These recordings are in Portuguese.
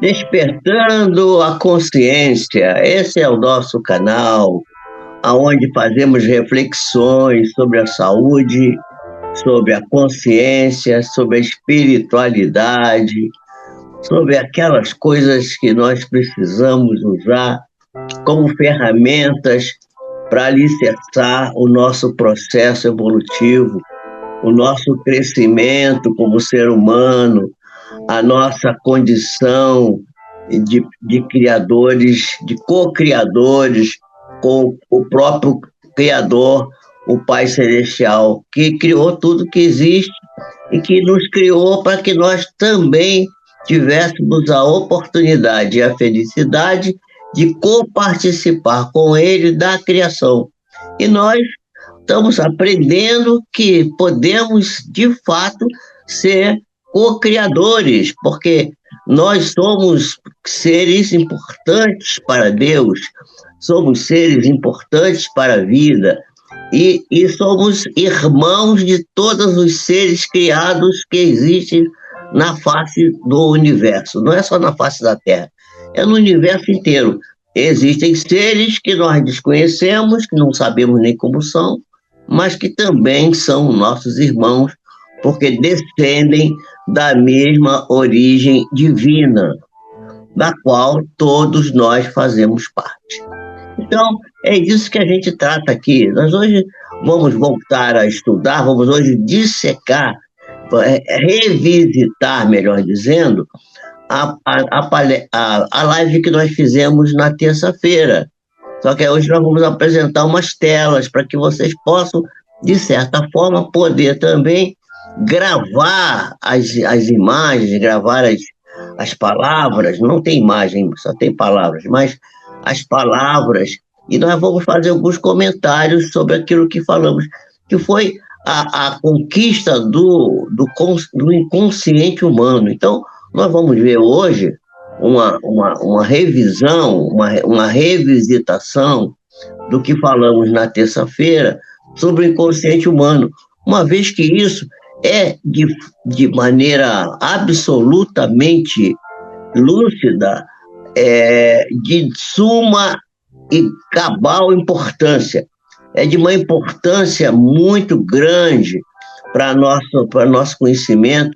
Despertando a consciência. Esse é o nosso canal, aonde fazemos reflexões sobre a saúde, sobre a consciência, sobre a espiritualidade, sobre aquelas coisas que nós precisamos usar como ferramentas para alicerçar o nosso processo evolutivo, o nosso crescimento como ser humano, a nossa condição de criadores, de co-criadores com o próprio Criador, o Pai Celestial, que criou tudo que existe e que nos criou para que nós também tivéssemos a oportunidade e a felicidade de coparticipar com Ele da criação. E nós estamos aprendendo que podemos, de fato, ser co-criadores, porque nós somos seres importantes para Deus, somos seres importantes para a vida e somos irmãos de todos os seres criados que existem na face do universo. Não é só na face da Terra, é no universo inteiro. Existem seres que nós desconhecemos, que não sabemos nem como são, mas que também são nossos irmãos, porque descendem da mesma origem divina, da qual todos nós fazemos parte. Então, é disso que a gente trata aqui. Nós hoje vamos voltar a estudar, vamos hoje dissecar, revisitar, melhor dizendo, a live que nós fizemos na terça-feira. Só que hoje nós vamos apresentar umas telas para que vocês possam, de certa forma, poder também gravar as imagens, gravar as palavras. Não tem imagem, só tem palavras, mas as palavras, e nós vamos fazer alguns comentários sobre aquilo que falamos, que foi a conquista do inconsciente humano. Então, nós vamos ver hoje uma revisão, uma revisitação do que falamos na terça-feira sobre o inconsciente humano, uma vez que isso é de maneira absolutamente lúcida, de suma e cabal importância. É de uma importância muito grande para nosso conhecimento,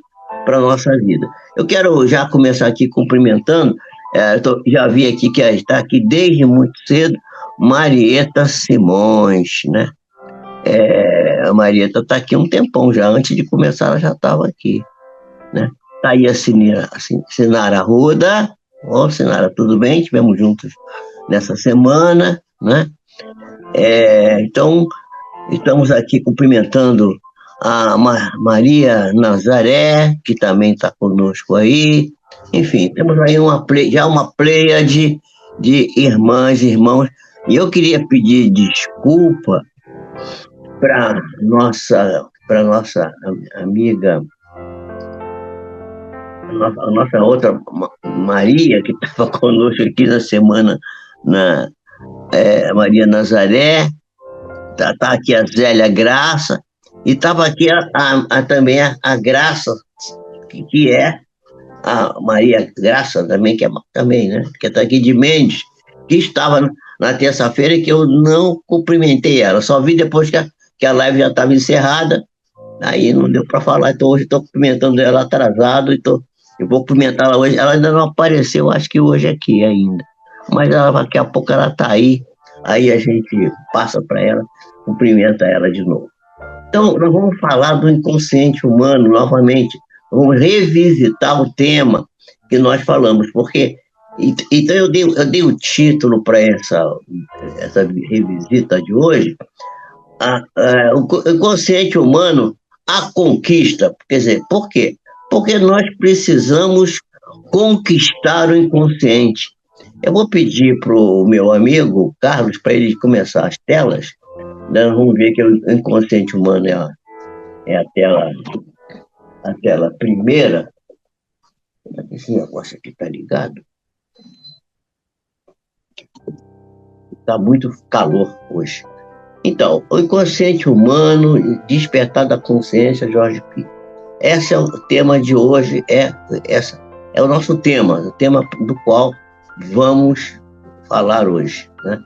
para a nossa vida. Eu quero já começar aqui cumprimentando, já vi aqui que está aqui desde muito cedo, Marieta Simões, né? A Marieta está aqui um tempão já, antes de começar ela já estava aqui, né? Está aí a Sinara Arruda. Ó, Sinara, tudo bem? Estivemos juntos nessa semana, né? Então, estamos aqui cumprimentando a Maria Nazaré, que também está conosco aí. Enfim, temos aí já uma pleiade de irmãs e irmãos. E eu queria pedir desculpa para nossa amiga, a nossa outra Maria, que estava conosco aqui na semana, Maria Nazaré, tá aqui a Zélia Graça, e estava aqui também a Graça, que é a Maria Graça também, também, né? Que está aqui de Mendes, que estava na terça-feira e que eu não cumprimentei ela, só vi depois que a live já estava encerrada, aí não deu para falar, então hoje estou cumprimentando ela atrasado, eu vou cumprimentá-la hoje. Ela ainda não apareceu, acho que hoje aqui ainda, mas daqui a pouco ela está aí a gente passa para ela, cumprimenta ela de novo. Então, nós vamos falar do inconsciente humano novamente, vamos revisitar o tema que nós falamos, porque então eu dei o título para essa revisita de hoje, o inconsciente humano, a conquista. Quer dizer, por quê? Porque nós precisamos conquistar o inconsciente. Eu vou pedir para o meu amigo Carlos para ele começar as telas. Nós vamos ver que o inconsciente humano é a tela primeira. Esse negócio aqui está ligado. Está muito calor hoje. Então, o inconsciente humano, despertar da consciência, Jorge P. Esse é o tema de hoje, é o nosso tema, o tema do qual vamos falar hoje, né?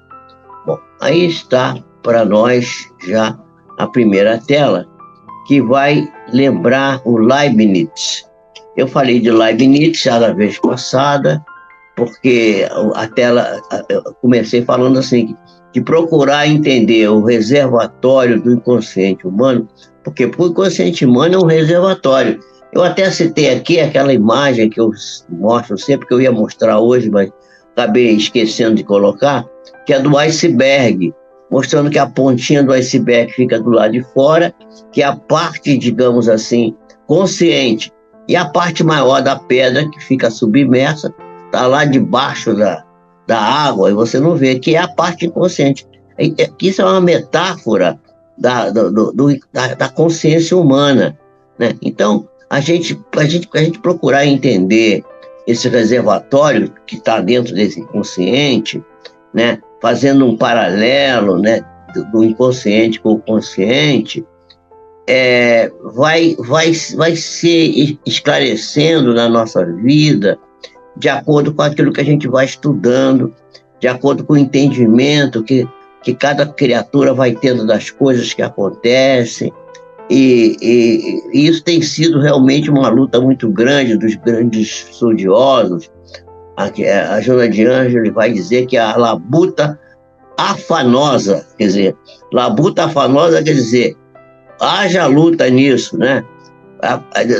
Bom, aí está para nós já a primeira tela, que vai lembrar o Leibniz. Eu falei de Leibniz já na vez passada, porque a tela, eu comecei falando assim, de procurar entender o reservatório do inconsciente humano, porque o inconsciente humano é um reservatório. Eu até citei aqui aquela imagem que eu mostro sempre, que eu ia mostrar hoje, mas acabei esquecendo de colocar, que é do iceberg, mostrando que a pontinha do iceberg fica do lado de fora, que é a parte, digamos assim, consciente, e a parte maior da pedra, que fica submersa, está lá debaixo da água, e você não vê, que é a parte inconsciente. Isso é uma metáfora da consciência humana, né? Então, a gente procurar entender esse reservatório que está dentro desse inconsciente, né? Fazendo um paralelo, né, do inconsciente com o consciente, vai se esclarecendo na nossa vida, de acordo com aquilo que a gente vai estudando, de acordo com o entendimento que cada criatura vai tendo das coisas que acontecem. E isso tem sido realmente uma luta muito grande dos grandes estudiosos. A Joana de Ângelo vai dizer que a labuta afanosa, quer dizer, labuta afanosa quer dizer, haja luta nisso, né?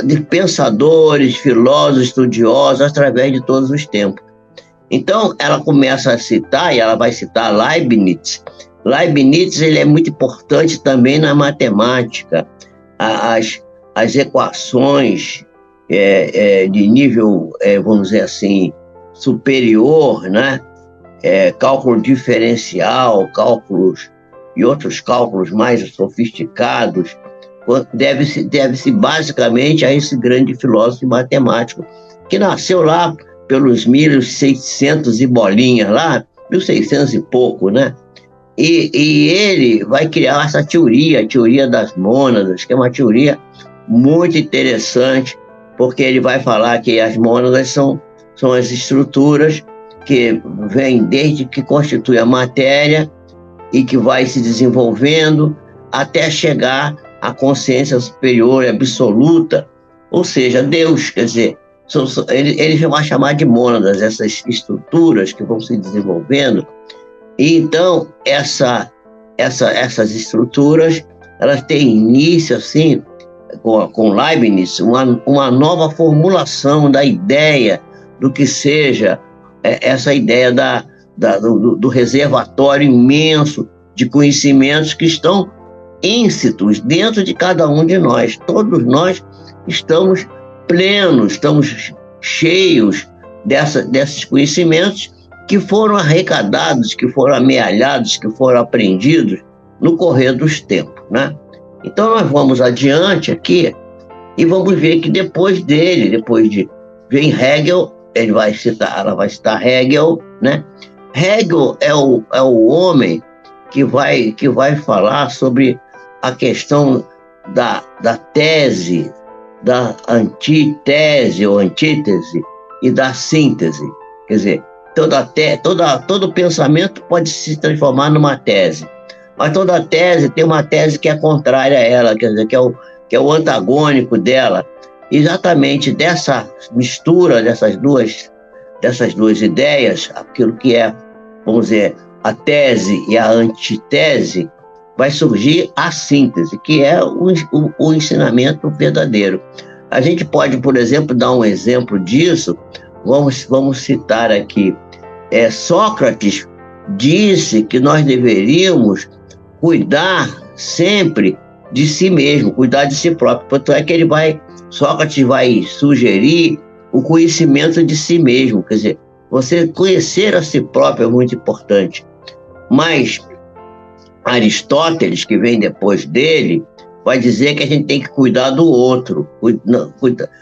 De pensadores, filósofos, estudiosos, através de todos os tempos. Então, ela começa a citar, e ela vai citar Leibniz. Leibniz, ele é muito importante também na matemática. As equações de nível, vamos dizer assim, superior, né? Cálculo diferencial, cálculos e outros cálculos mais sofisticados, deve-se basicamente a esse grande filósofo matemático, que nasceu lá pelos 1600 e bolinha, lá, 1600 e pouco, né? E ele vai criar essa teoria, a teoria das mônadas, que é uma teoria muito interessante, porque ele vai falar que as mônadas são as estruturas que vêm desde que constitui a matéria e que vai se desenvolvendo até chegar à consciência superior e absoluta, ou seja, Deus. Quer dizer, ele vai chamar de mônadas essas estruturas que vão se desenvolvendo. E então essas estruturas, elas têm início assim com Leibniz, uma nova formulação da ideia do que seja essa ideia do reservatório imenso de conhecimentos que estão íncitos dentro de cada um de nós. Todos nós estamos plenos, estamos cheios desses conhecimentos que foram arrecadados, que foram amealhados, que foram aprendidos no correr dos tempos, né? Então nós vamos adiante aqui e vamos ver que depois vem Hegel. Ela vai citar Hegel, né? Hegel é o homem que vai falar sobre a questão da tese, da antítese ou antítese e da síntese. Quer dizer, todo pensamento pode se transformar numa tese, mas toda tese tem uma tese que é contrária a ela, quer dizer, que é o antagônico dela. Exatamente dessa mistura dessas duas ideias, aquilo que é, vamos dizer, a tese e a antítese, vai surgir a síntese, que é o ensinamento verdadeiro. A gente pode, por exemplo, dar um exemplo disso. Vamos citar aqui. Sócrates disse que nós deveríamos cuidar sempre de si mesmo, cuidar de si próprio. Tanto é que Sócrates vai sugerir o conhecimento de si mesmo. Quer dizer, você conhecer a si próprio é muito importante. Mas Aristóteles, que vem depois dele, vai dizer que a gente tem que cuidar do outro.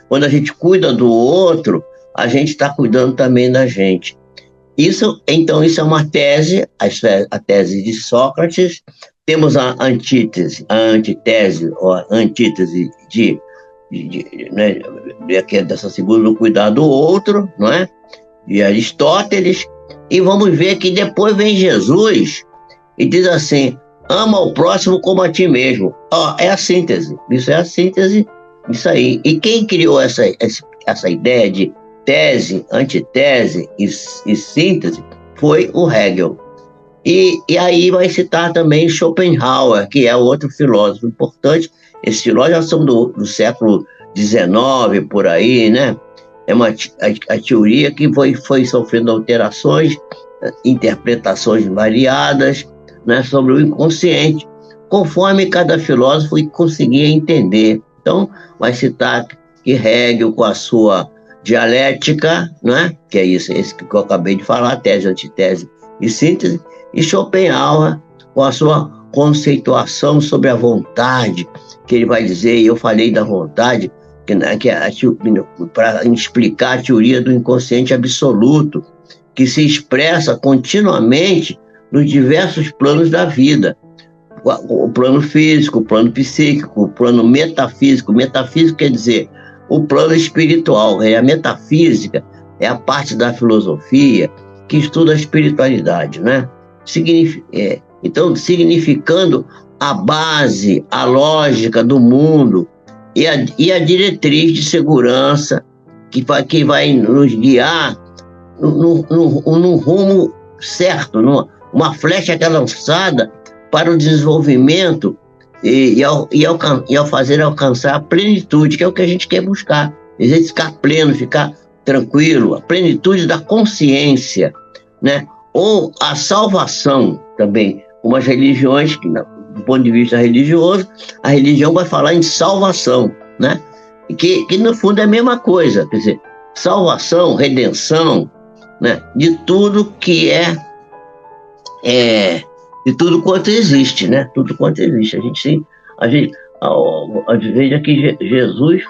Quando a gente cuida do outro, a gente está cuidando também da gente. Então, isso é uma tese, a tese de Sócrates. Temos a antítese ou a antítese de né, dessa segunda do cuidar do outro, não é? De Aristóteles, e vamos ver que depois vem Jesus e diz assim: ama o próximo como a ti mesmo. É a síntese, isso é a síntese, isso aí. E quem criou essa ideia de tese, antitese e síntese foi o Hegel. E aí vai citar também Schopenhauer, que é outro filósofo importante. Esses filósofos são do século XIX, por aí, né? É a teoria que foi sofrendo alterações, interpretações variadas, né, sobre o inconsciente, conforme cada filósofo conseguia entender. Então, vai citar que Hegel, com a sua dialética, né, que é esse que eu acabei de falar, tese, antitese e síntese, e Schopenhauer, com a sua conceituação sobre a vontade, que ele vai dizer, e eu falei da vontade, para explicar a teoria do inconsciente absoluto, que se expressa continuamente nos diversos planos da vida. O plano físico, o plano psíquico, o plano metafísico. Metafísico quer dizer o plano espiritual. A metafísica é a parte da filosofia que estuda a espiritualidade, né? Então, significando a base, a lógica do mundo e a diretriz de segurança que vai nos guiar num rumo certo, uma flecha que é lançada para o desenvolvimento e ao fazer alcançar a plenitude, que é o que a gente quer buscar. A gente ficar pleno, ficar tranquilo, a plenitude da consciência, né? Ou a salvação também, como as religiões, que do ponto de vista religioso, a religião vai falar em salvação, né? Que no fundo é a mesma coisa, quer dizer, salvação, redenção, né? De tudo que de tudo quanto existe, né? Tudo quanto existe. A gente veja que Jesus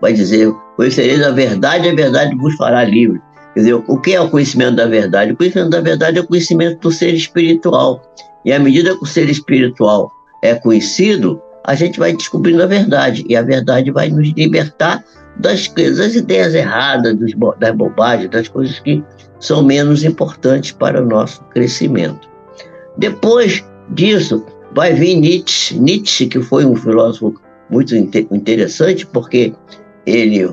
vai dizer: conhecereis a verdade vos fará livre. Quer dizer, o que é o conhecimento da verdade? O conhecimento da verdade é o conhecimento do ser espiritual. E à medida que o ser espiritual é conhecido, a gente vai descobrindo a verdade. E a verdade vai nos libertar das ideias erradas, das bobagens, das coisas que são menos importantes para o nosso crescimento. Depois disso, vai vir Nietzsche, que foi um filósofo muito interessante, porque ele...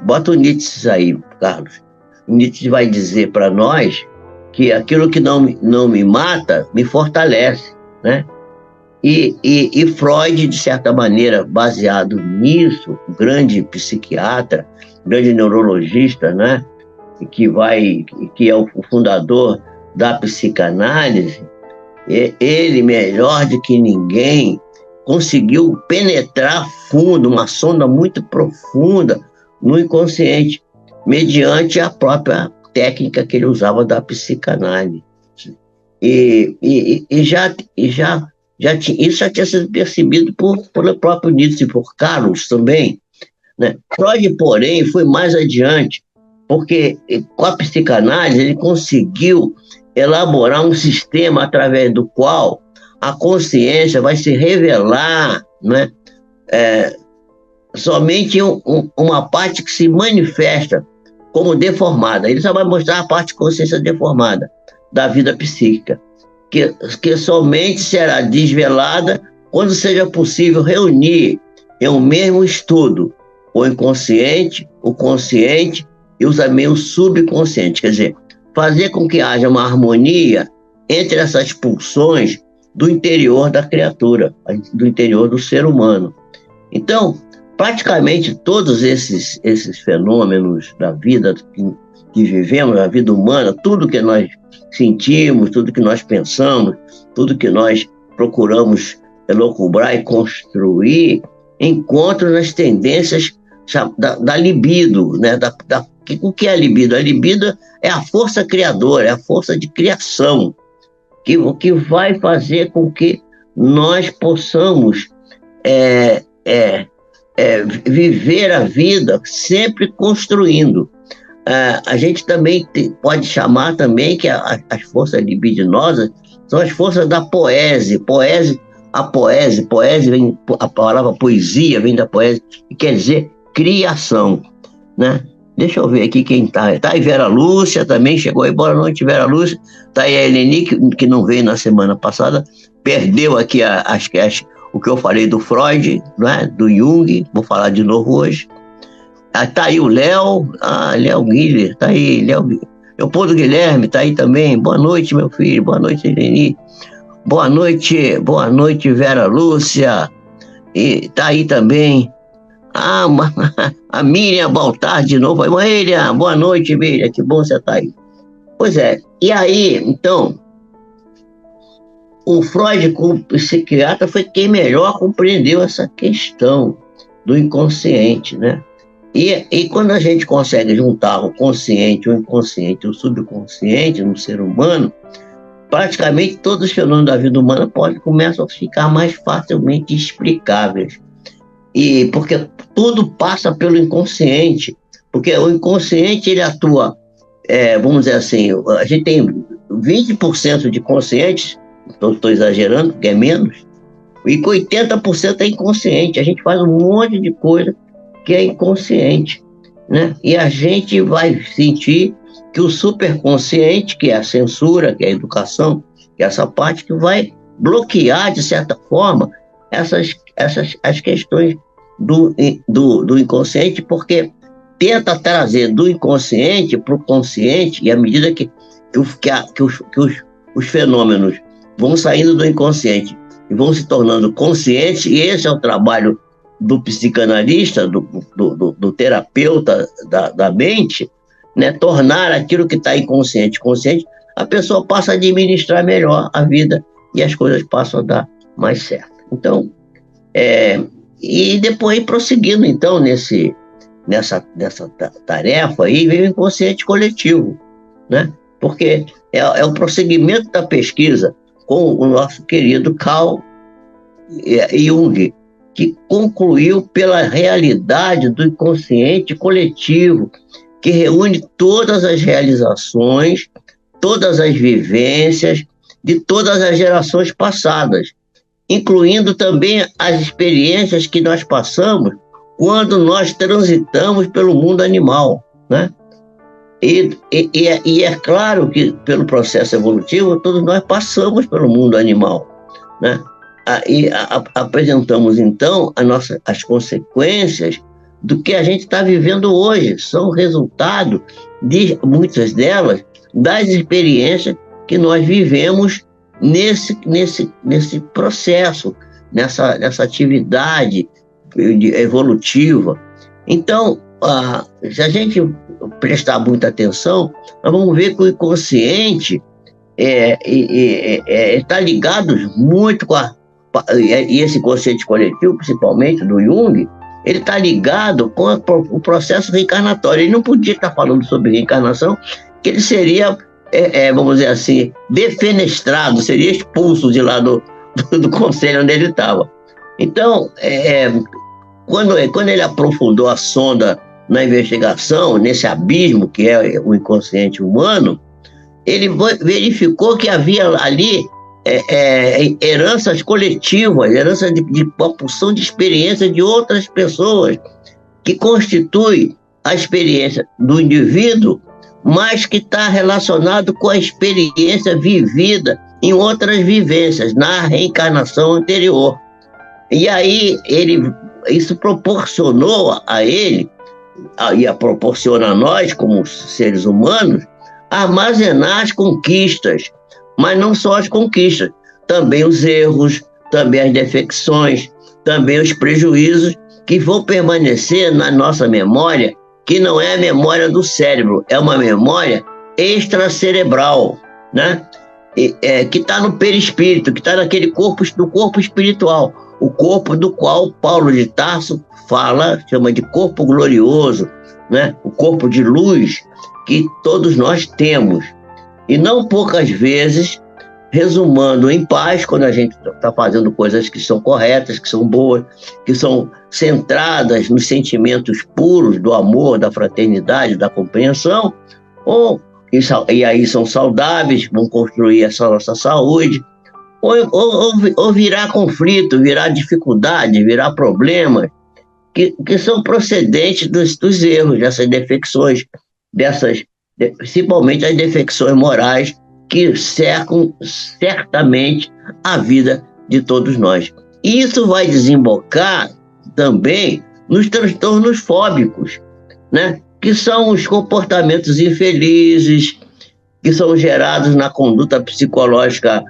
Bota o Nietzsche aí, Carlos. Nietzsche vai dizer para nós que aquilo que não me mata, me fortalece, né? E Freud, de certa maneira, baseado nisso, grande psiquiatra, grande neurologista, né? Que é o fundador da psicanálise, ele, melhor do que ninguém, conseguiu penetrar fundo, uma sonda muito profunda no inconsciente, mediante a própria técnica que ele usava da psicanálise. Isso já tinha sido percebido pelo próprio Nietzsche, por Carlos também, né? Freud, porém, foi mais adiante, porque com a psicanálise ele conseguiu elaborar um sistema através do qual a consciência vai se revelar, né? Somente uma parte que se manifesta como deformada. Ele só vai mostrar a parte de consciência deformada da vida psíquica, que somente será desvelada quando seja possível reunir em um mesmo estudo o inconsciente, o consciente e também o subconsciente. Quer dizer, fazer com que haja uma harmonia entre essas pulsões do interior da criatura, do interior do ser humano. Então, praticamente todos esses fenômenos da vida que vivemos, a vida humana, tudo que nós sentimos, tudo que nós pensamos, tudo que nós procuramos elocubrar e construir, encontram nas tendências da libido, né? O que é a libido? A libido é a força criadora, é a força de criação, que vai fazer com que nós possamos viver a vida sempre construindo. A gente também pode chamar também que as forças libidinosas são as forças da poese. Poese vem, a palavra poesia vem da poese, que quer dizer criação, né? Deixa eu ver aqui quem tá. Tá aí Vera Lúcia também, chegou aí. Boa noite, Vera Lúcia. Tá aí a Eleni, que não veio na semana passada, perdeu aqui o que eu falei do Freud, né? Do Jung, vou falar de novo hoje. Tá aí o Léo, Léo Guilherme, tá aí, Leopoldo Guilherme, tá aí também. Boa noite, meu filho, boa noite, Eleni. Boa noite, Vera Lúcia. E tá aí também. A Miriam Baltar de novo. Miriam, boa noite, Miriam, que bom você tá aí. Pois é, e aí, então, o Freud, como psiquiatra, foi quem melhor compreendeu essa questão do inconsciente, né? E quando a gente consegue juntar o consciente, o inconsciente, o subconsciente no ser humano, praticamente todos os fenômenos da vida humana começam a ficar mais facilmente explicáveis. E porque tudo passa pelo inconsciente, porque o inconsciente ele atua, vamos dizer assim, a gente tem 20% de conscientes, estou exagerando, porque é menos, e 80% é inconsciente. A gente faz um monte de coisa que é inconsciente, né? E a gente vai sentir que o superconsciente, que é a censura, que é a educação, que é essa parte que vai bloquear, de certa forma, as questões do inconsciente, porque tenta trazer do inconsciente para o consciente, e à medida que os fenômenos vão saindo do inconsciente e vão se tornando conscientes, e esse é o trabalho do psicanalista, do terapeuta da mente, né? Tornar aquilo que está inconsciente consciente, a pessoa passa a administrar melhor a vida e as coisas passam a dar mais certo. Então, e depois prosseguindo então nessa tarefa aí, vem o inconsciente coletivo, né? Porque é o prosseguimento da pesquisa com o nosso querido Carl Jung, que concluiu pela realidade do inconsciente coletivo, que reúne todas as realizações, todas as vivências de todas as gerações passadas, incluindo também as experiências que nós passamos quando nós transitamos pelo mundo animal, né? E é claro que, pelo processo evolutivo, todos nós passamos pelo mundo animal, né? E apresentamos, então, as consequências do que a gente está vivendo hoje. São resultado, muitas delas, das experiências que nós vivemos nesse processo, nessa atividade evolutiva. Então, se a gente prestar muita atenção, nós vamos ver que o inconsciente está ligado muito e esse consciente coletivo, principalmente do Jung, ele está ligado com o processo reencarnatório. Ele não podia estar falando sobre reencarnação, que ele seria, vamos dizer assim, defenestrado, seria expulso de lá do conselho onde ele estava. Então, quando ele aprofundou a sonda na investigação, nesse abismo que é o inconsciente humano, ele verificou que havia ali heranças coletivas, heranças de uma porção de experiência de outras pessoas, que constitui a experiência do indivíduo, mas que está relacionado com a experiência vivida em outras vivências, na reencarnação anterior. E aí isso proporcionou a ele, e proporciona a nós, como seres humanos, armazenar as conquistas, mas não só as conquistas, também os erros, também as defecções, também os prejuízos que vão permanecer na nossa memória, que não é a memória do cérebro, é uma memória extracerebral, né? Que está no perispírito, que está naquele do corpo espiritual, o corpo do qual Paulo de Tarso fala, chama de corpo glorioso, né? O corpo de luz que todos nós temos. E não poucas vezes, resumando em paz, quando a gente está fazendo coisas que são corretas, que são boas, que são centradas nos sentimentos puros do amor, da fraternidade, da compreensão, e aí são saudáveis, vão construir essa nossa saúde, ou virar conflito, virar dificuldade, virar problemas, que são procedentes dos erros, dessas defecções, principalmente as defecções morais que cercam certamente a vida de todos nós. E isso vai desembocar também nos transtornos fóbicos, né? Que são os comportamentos infelizes, que são gerados na conduta psicológica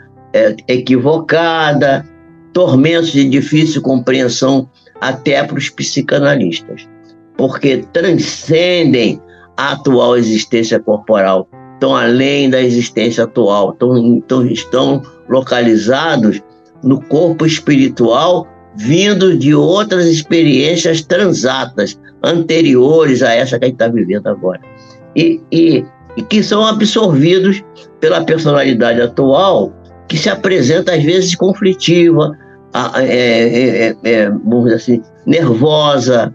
equivocada, tormentos de difícil compreensão até para os psicanalistas, porque transcendem a atual existência corporal, estão além da existência atual, estão localizados no corpo espiritual, vindo de outras experiências transatas, anteriores a essa que a gente está vivendo agora. E que são absorvidos pela personalidade atual, que se apresenta às vezes conflitiva, vamos dizer assim, nervosa,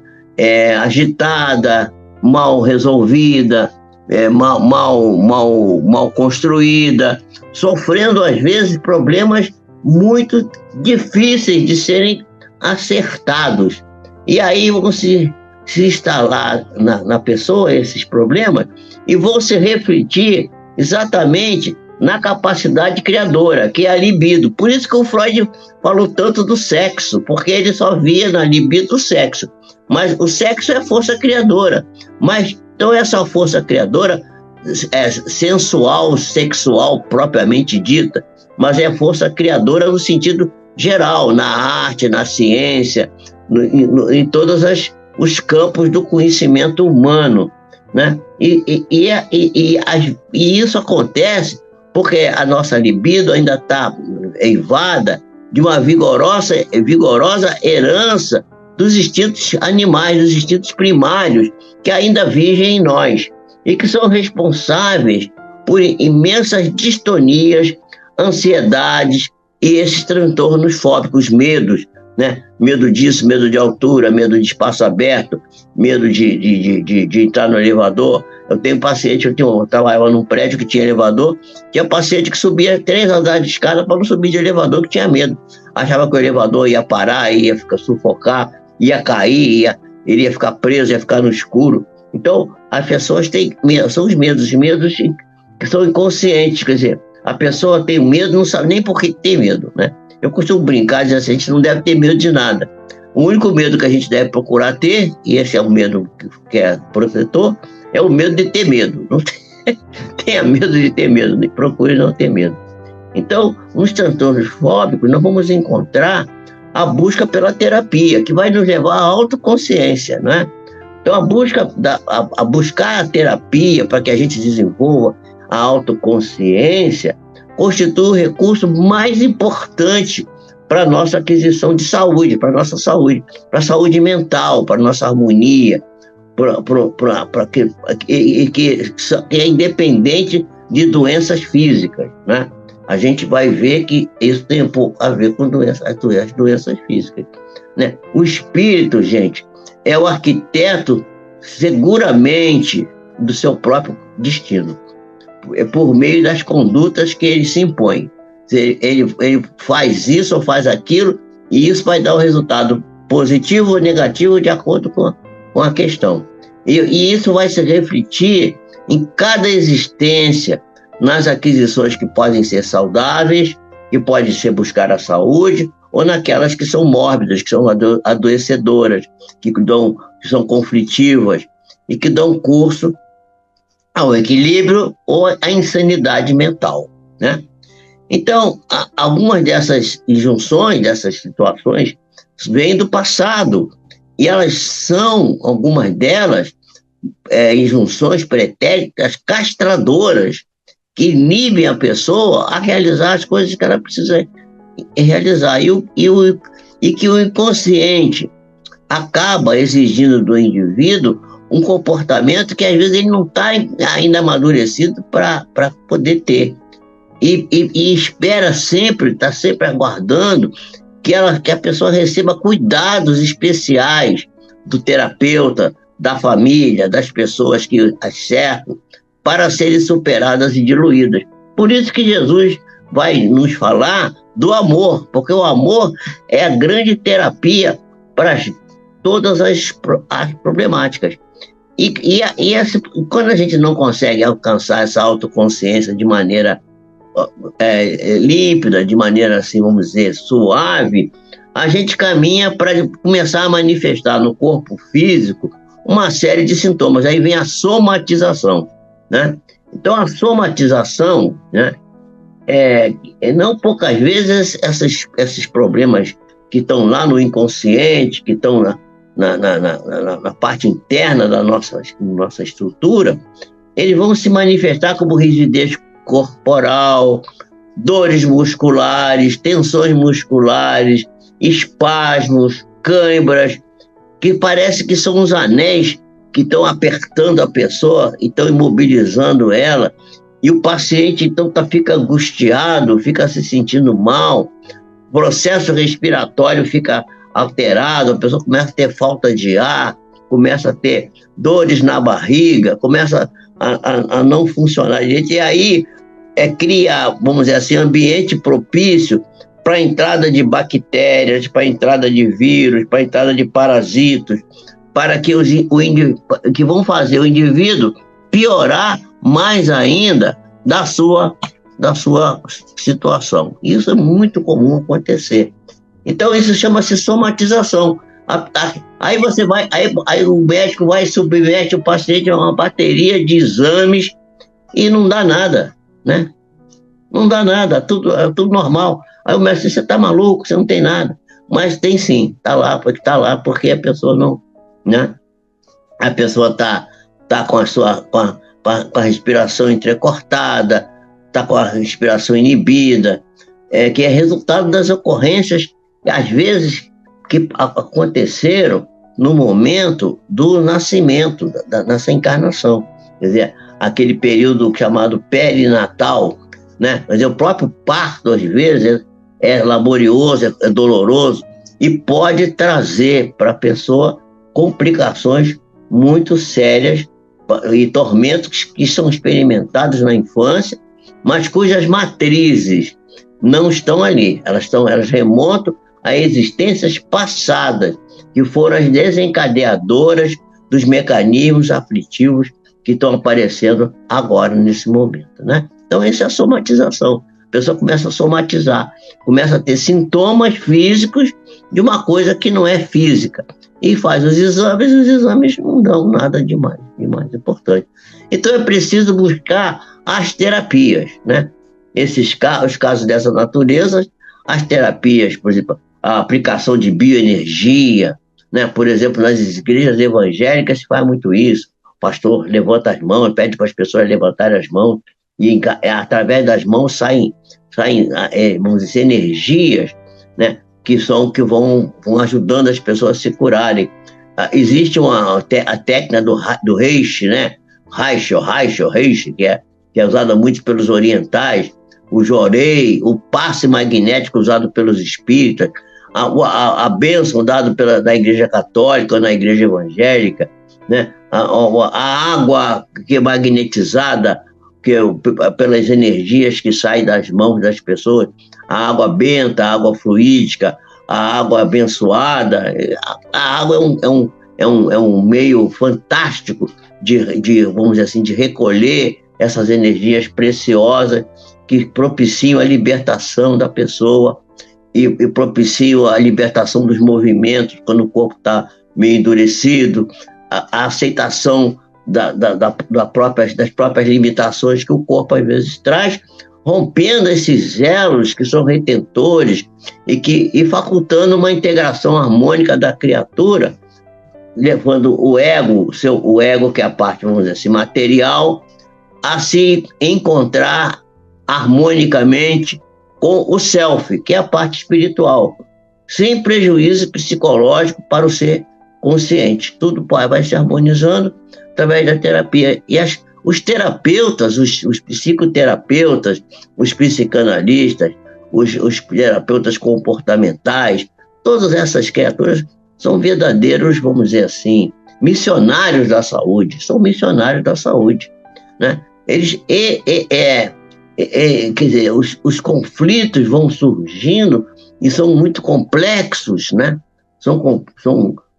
agitada, mal resolvida, mal construída, sofrendo às vezes problemas muito difíceis de serem acertados. E aí vão se instalar na pessoa esses problemas e vão se refletir exatamente na capacidade criadora, que é a libido. Por isso que o Freud falou tanto do sexo, porque ele só via na libido o sexo. Mas o sexo é força criadora. Mas então essa força criadora é sensual, sexual propriamente dita, mas é força criadora no sentido geral, na arte, na ciência, em todos os campos do conhecimento humano, né? E isso acontece porque a nossa libido ainda está eivada de uma vigorosa herança dos instintos animais, dos instintos primários, que ainda vigem em nós e que são responsáveis por imensas distonias, ansiedades e esses transtornos fóbicos, medos, né? Medo disso, medo de altura, medo de espaço aberto, medo de entrar no elevador. Eu tenho paciente, eu trabalhava num prédio que tinha elevador, tinha paciente que subia 3 andares de escada para não subir de elevador, que tinha medo. Achava que o elevador ia parar, ia ficar sufocar, ia cair, ele ia ficar preso, ia ficar no escuro. Então, as pessoas têm medo, são os medos que são inconscientes, quer dizer, a pessoa tem medo, não sabe nem por que tem medo, né? Eu costumo brincar, dizer assim, a gente não deve ter medo de nada. O único medo que a gente deve procurar ter, e esse é o medo que é protetor, é o medo de ter medo. Não tenha medo de ter medo, nem procure não ter medo. Então, nos transtornos fóbicos, nós vamos encontrar a busca pela terapia, que vai nos levar à autoconsciência, né? Então, a buscar a terapia para que a gente desenvolva a autoconsciência constitui o recurso mais importante para a nossa aquisição de saúde, para a nossa saúde, para a saúde mental, para a nossa harmonia, que é independente de doenças físicas, né? A gente vai ver que isso tem um pouco a ver com as doenças físicas, né? O espírito, gente, é o arquiteto seguramente do seu próprio destino, por meio das condutas que ele se impõe. Ele faz isso ou faz aquilo, e isso vai dar um resultado positivo ou negativo de acordo com a questão. E isso vai se refletir em cada existência, nas aquisições que podem ser saudáveis, que pode ser buscar a saúde, ou naquelas que são mórbidas, que são adoecedoras, que são conflitivas e que dão curso ao equilíbrio ou à insanidade mental, né? Então, algumas dessas injunções, dessas situações, vêm do passado, e elas são, algumas delas, injunções pretéritas castradoras, que inibem a pessoa a realizar as coisas que ela precisa realizar, e que o inconsciente acaba exigindo do indivíduo um comportamento que às vezes ele não está ainda amadurecido para poder ter. E espera sempre, está sempre aguardando que a pessoa receba cuidados especiais do terapeuta, da família, das pessoas que as cercam, para serem superadas e diluídas. Por isso que Jesus vai nos falar do amor, porque o amor é a grande terapia para todas as problemáticas. Quando a gente não consegue alcançar essa autoconsciência de maneira límpida, de maneira, assim, vamos dizer, suave, a gente caminha para começar a manifestar no corpo físico uma série de sintomas. Aí vem a somatização, né? Então, a somatização, né, não poucas vezes esses problemas que estão lá no inconsciente, que estão na parte interna da nossa estrutura, eles vão se manifestar como rigidez corporal, dores musculares, tensões musculares, espasmos, cãibras, que parece que são os anéis que estão apertando a pessoa e estão imobilizando ela, e o paciente então fica angustiado, fica se sentindo mal, o processo respiratório fica alterado, a pessoa começa a ter falta de ar, começa a ter dores na barriga, começa a não funcionar direito, e aí cria, vamos dizer assim, ambiente propício para a entrada de bactérias, para a entrada de vírus, para a entrada de parasitos, para que que vão fazer o indivíduo piorar mais ainda da sua situação. Isso é muito comum acontecer. Então, isso chama-se somatização. Aí aí o médico vai submete o paciente a uma bateria de exames e não dá nada, né? Não dá nada, é tudo normal. Aí o médico diz: você está maluco, você não tem nada. Mas tem sim, está lá porque a pessoa não, né? A pessoa tá com a respiração entrecortada, está com a respiração inibida, que é resultado das ocorrências, às vezes, que aconteceram no momento do nascimento, nessa encarnação. Quer dizer, aquele período chamado perinatal, né? Quer dizer, o próprio parto, às vezes, é laborioso, é doloroso, e pode trazer para a pessoa complicações muito sérias e tormentos que são experimentados na infância, mas cujas matrizes não estão ali. Elas remontam a existências passadas, que foram as desencadeadoras dos mecanismos aflitivos que estão aparecendo agora, nesse momento, né? Então, essa é a somatização. A pessoa começa a somatizar, começa a ter sintomas físicos de uma coisa que não é física. E faz os exames não dão nada de mais importante. Então, é preciso buscar as terapias, né? Os casos dessa natureza, as terapias, por exemplo, a aplicação de bioenergia, né? Por exemplo, nas igrejas evangélicas se faz muito isso. O pastor levanta as mãos, pede para as pessoas levantarem as mãos, e através das mãos saem vamos dizer, energias, né? Que vão ajudando as pessoas a se curarem. Existe a técnica do Reishi, né? Reishi, que é usada muito pelos orientais, o Jorei, o passe magnético usado pelos espíritas, a bênção dada da Igreja Católica ou na Igreja Evangélica, né? A água que é magnetizada pelas energias que saem das mãos das pessoas, a água benta, a água fluídica, a água abençoada. A água é um meio fantástico vamos dizer assim, de recolher essas energias preciosas que propiciam a libertação da pessoa e propiciam a libertação dos movimentos quando o corpo está meio endurecido, a aceitação das próprias limitações que o corpo às vezes traz, rompendo esses elos que são retentores e facultando uma integração harmônica da criatura, levando o ego, que é a parte, vamos dizer assim, material, a se encontrar harmonicamente com o self, que é a parte espiritual, sem prejuízo psicológico para o ser consciente. Tudo vai se harmonizando através da terapia. E os terapeutas, os psicoterapeutas, os psicanalistas, os terapeutas comportamentais, todas essas criaturas são verdadeiros, vamos dizer assim, missionários da saúde, são missionários da saúde, né? Eles, quer dizer, os conflitos vão surgindo e são muito complexos, né? São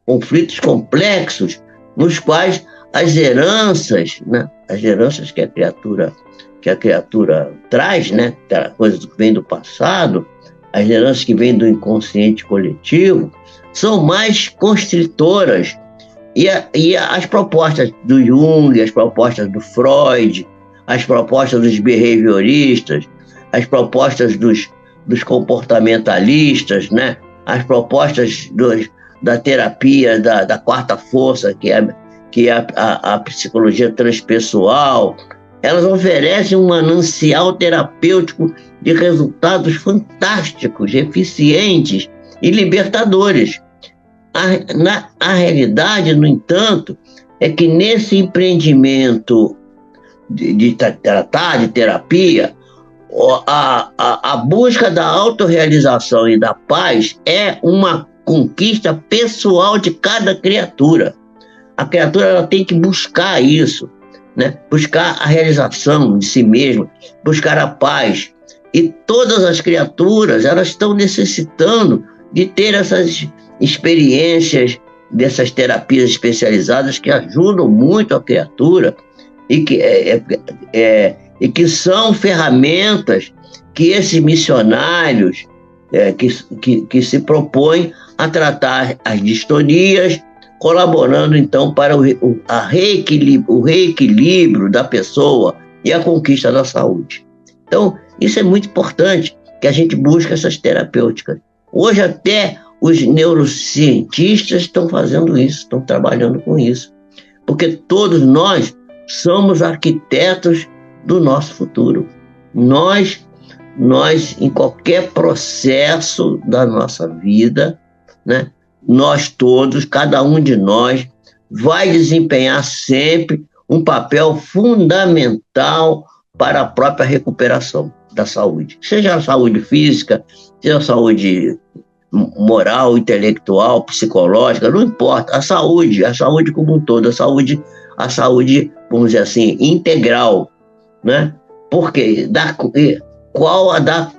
conflitos complexos, nos quais as heranças, né? As heranças que a criatura traz, né? Coisas que vêm do passado, as heranças que vêm do inconsciente coletivo, são mais constritoras. E as propostas do Jung, as propostas do Freud, as propostas dos behavioristas, as propostas dos comportamentalistas, né? As propostas da terapia da quarta força, que é a psicologia transpessoal, elas oferecem um manancial terapêutico de resultados fantásticos, eficientes e libertadores. A realidade, no entanto, é que nesse empreendimento de tratar de terapia, a busca da autorrealização e da paz é uma conquista pessoal de cada criatura. A criatura ela tem que buscar isso, né? Buscar a realização de si mesma, buscar a paz. E todas as criaturas elas estão necessitando de ter essas experiências dessas terapias especializadas que ajudam muito a criatura e que são ferramentas que esses missionários que se propõem a tratar as distonias, colaborando então para o reequilíbrio da pessoa e a conquista da saúde. Então, isso é muito importante, que a gente busque essas terapêuticas. Hoje até os neurocientistas estão fazendo isso, estão trabalhando com isso, porque todos nós somos arquitetos do nosso futuro. Nós, em qualquer processo da nossa vida, né, nós todos, cada um de nós, vai desempenhar sempre um papel fundamental para a própria recuperação da saúde. Seja a saúde física, seja a saúde moral, intelectual, psicológica, não importa. A saúde como um todo, a saúde, vamos dizer assim, integral, né? Porque qual a da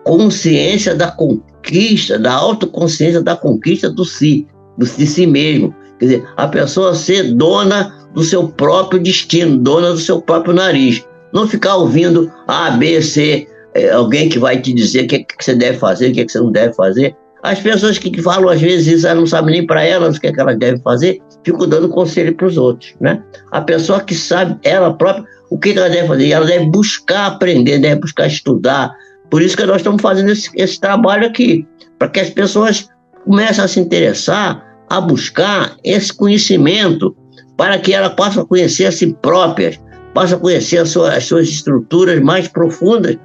consciência da conquista, da autoconsciência da conquista de si mesmo. Quer dizer, a pessoa ser dona do seu próprio destino, dona do seu próprio nariz. Não ficar ouvindo A, B, C, alguém que vai te dizer o que você deve fazer, o que você não deve fazer. As pessoas que falam às vezes isso, elas não sabem nem para elas o que elas devem fazer, ficam dando conselho para os outros, né? A pessoa que sabe, ela própria, o que ela deve fazer, ela deve buscar aprender, deve buscar estudar. Por isso que nós estamos fazendo esse trabalho aqui, para que as pessoas comecem a se interessar, a buscar esse conhecimento, para que ela possa conhecer a si próprias, possa conhecer as suas estruturas mais profundas,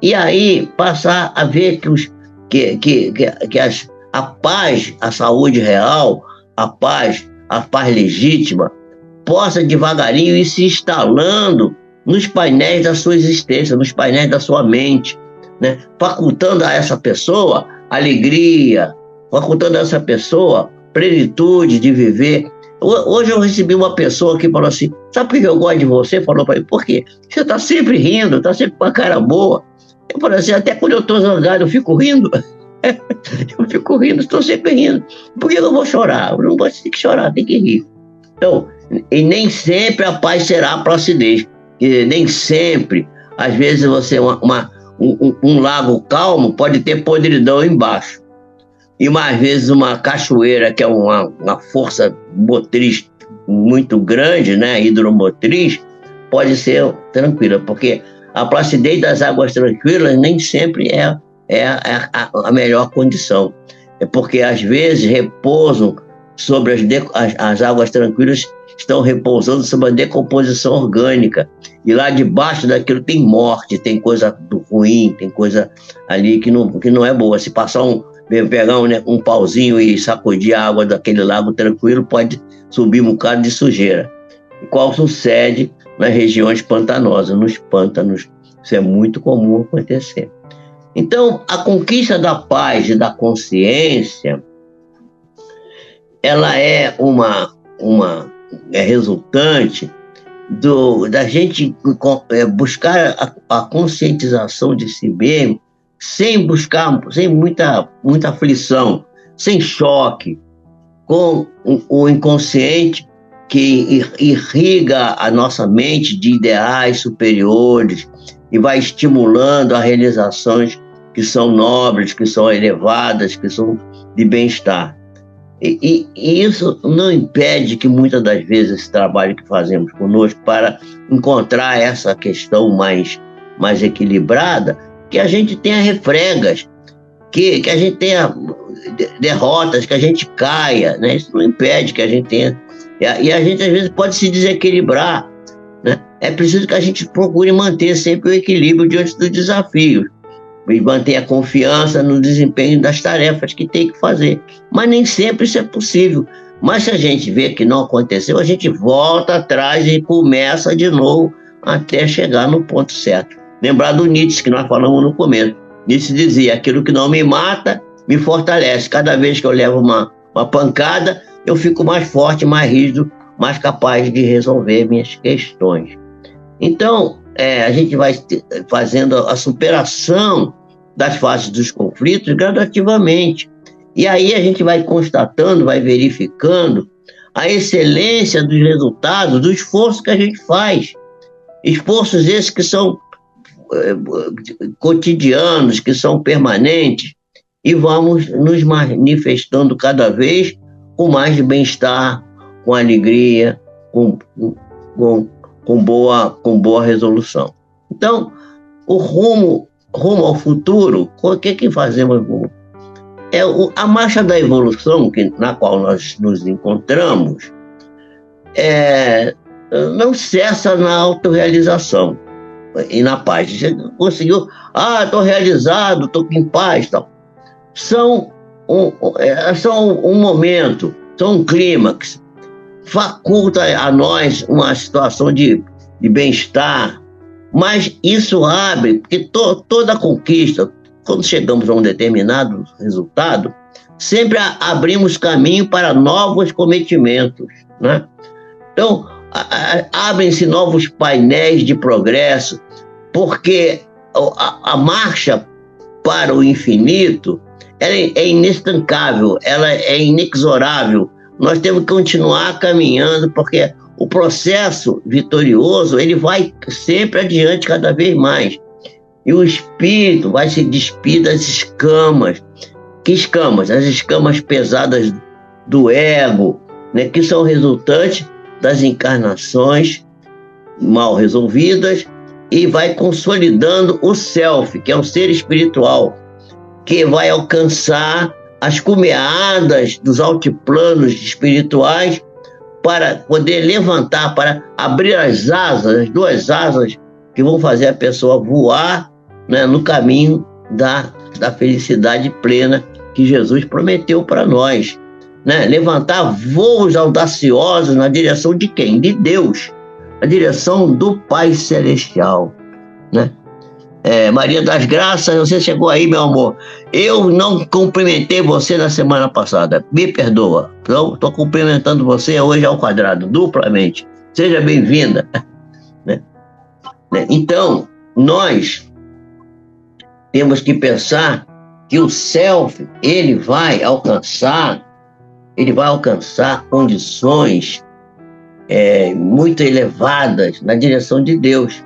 e aí passar a ver a paz, a saúde real, a paz legítima, possa devagarinho ir se instalando nos painéis da sua existência, nos painéis da sua mente, né? Facultando a essa pessoa alegria, facultando a essa pessoa plenitude de viver. Hoje eu recebi uma pessoa que falou assim: sabe por que eu gosto de você? Falou para mim: por quê? Você está sempre rindo, está sempre com a cara boa. Eu falei assim: até quando eu estou zangado eu fico rindo. Eu fico rindo, estou sempre rindo. Por que eu vou chorar? Eu não vou ter que chorar, tem que rir. Então, e nem sempre a paz será a placidez. E nem sempre, às vezes um lago calmo pode ter podridão embaixo. E mais vezes uma cachoeira, que é uma força motriz muito grande, né, hidromotriz, pode ser tranquila, porque a placidez das águas tranquilas nem sempre é a melhor condição. É porque às vezes repousam sobre as águas tranquilas, estão repousando sobre a decomposição orgânica, e lá debaixo daquilo tem morte, tem coisa ruim, tem coisa ali que não é boa. Se passar pegar um pauzinho e sacudir a água daquele lago tranquilo, pode subir um bocado de sujeira, qual sucede nas regiões pantanosas, nos pântanos. Isso é muito comum acontecer. Então, a conquista da paz e da consciência, ela é resultante da gente buscar a conscientização de si mesmo, sem muita aflição, sem choque, com o inconsciente que irriga a nossa mente de ideais superiores e vai estimulando as realizações que são nobres, que são elevadas, que são de bem-estar. E isso não impede que muitas das vezes esse trabalho que fazemos conosco para encontrar essa questão mais equilibrada, que a gente tenha refregas, que a gente tenha derrotas, que a gente caia, né? Isso não impede que a gente tenha. E a gente às vezes pode se desequilibrar, né? É preciso que a gente procure manter sempre o equilíbrio diante dos desafios e manter a confiança no desempenho das tarefas que tem que fazer. Mas nem sempre isso é possível. Mas se a gente vê que não aconteceu, a gente volta atrás e começa de novo até chegar no ponto certo. Lembrar do Nietzsche, que nós falamos no começo. Nietzsche dizia: aquilo que não me mata, me fortalece. Cada vez que eu levo uma pancada, eu fico mais forte, mais rígido, mais capaz de resolver minhas questões. Então, a gente vai fazendo a superação das fases dos conflitos gradativamente. E aí a gente vai constatando, vai verificando a excelência dos resultados do esforço que a gente faz. Esforços esses que são cotidianos, que são permanentes, e vamos nos manifestando cada vez com mais bem-estar, com alegria, com boa resolução. Então, o rumo ao futuro, o que fazemos? A marcha da evolução na qual nós nos encontramos não cessa na autorrealização e na paz. Você conseguiu, estou realizado, estou em paz, tal. São um momento, são um clímax, faculta a nós uma situação de bem-estar, mas isso abre, porque toda conquista, quando chegamos a um determinado resultado, sempre abrimos caminho para novos cometimentos, né? Então, abrem-se novos painéis de progresso, porque a marcha para o infinito ela é inestancável, ela é inexorável. Nós temos que continuar caminhando, porque o processo vitorioso ele vai sempre adiante cada vez mais. E o espírito vai se despir das escamas. Que escamas? As escamas pesadas do ego, né, que são resultantes das encarnações mal resolvidas, e vai consolidando o self, que é o ser espiritual, que vai alcançar as cumeadas dos altiplanos espirituais para poder levantar, para abrir as asas, as duas asas que vão fazer a pessoa voar, né, no caminho da felicidade plena que Jesus prometeu para nós, né? Levantar voos audaciosos na direção de quem? De Deus, na direção do Pai Celestial, né? Maria das Graças, você chegou aí, meu amor. Eu não cumprimentei você na semana passada, me perdoa. Então, estou cumprimentando você hoje ao quadrado, duplamente. Seja bem-vinda. Né? Então, nós temos que pensar que o self, ele vai alcançar condições muito elevadas na direção de Deus.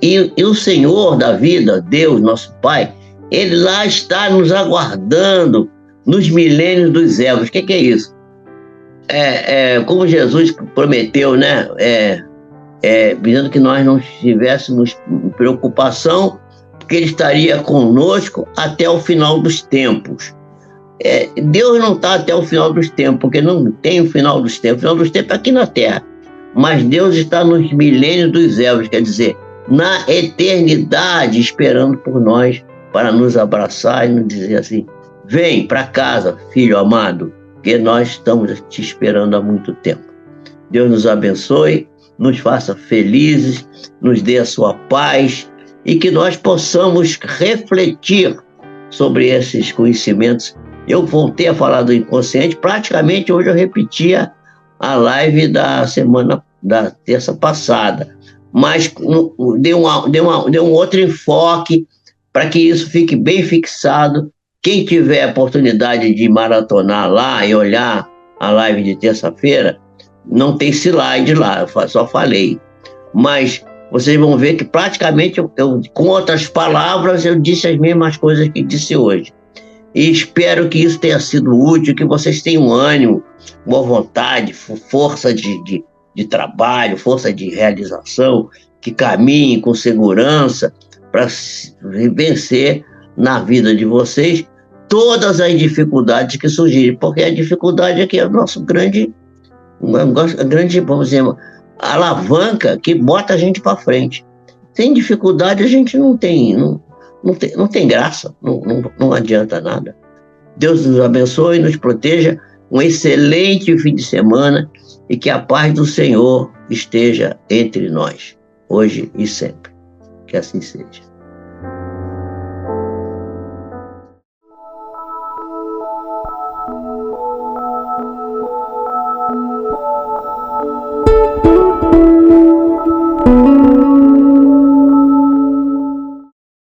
E o Senhor da vida, Deus, nosso Pai, ele lá está nos aguardando nos milênios dos ervos. O que é isso? Como Jesus prometeu, né? Dizendo que nós não tivéssemos preocupação, porque ele estaria conosco até o final dos tempos. Deus não está até o final dos tempos, porque não tem o final dos tempos. O final dos tempos é aqui na Terra. Mas Deus está nos milênios dos ervos, quer dizer, na eternidade, esperando por nós para nos abraçar e nos dizer assim: vem para casa, filho amado, que nós estamos te esperando há muito tempo. Deus nos abençoe, nos faça felizes, nos dê a sua paz e que nós possamos refletir sobre esses conhecimentos. Eu voltei a falar do inconsciente, praticamente hoje eu repetia a live da terça passada, mas deu um outro enfoque para que isso fique bem fixado. Quem tiver a oportunidade de maratonar lá e olhar a live de terça-feira, não tem slide lá, eu só falei. Mas vocês vão ver que praticamente, com outras palavras, eu disse as mesmas coisas que disse hoje. E espero que isso tenha sido útil, que vocês tenham ânimo, boa vontade, força de trabalho, força de realização, que caminhem com segurança para vencer na vida de vocês todas as dificuldades que surgirem, porque a dificuldade aqui é o nosso grande, vamos dizer, alavanca que bota a gente para frente. Sem dificuldade a gente não tem graça, não adianta nada. Deus nos abençoe e nos proteja. Um excelente fim de semana e que a paz do Senhor esteja entre nós, hoje e sempre. Que assim seja.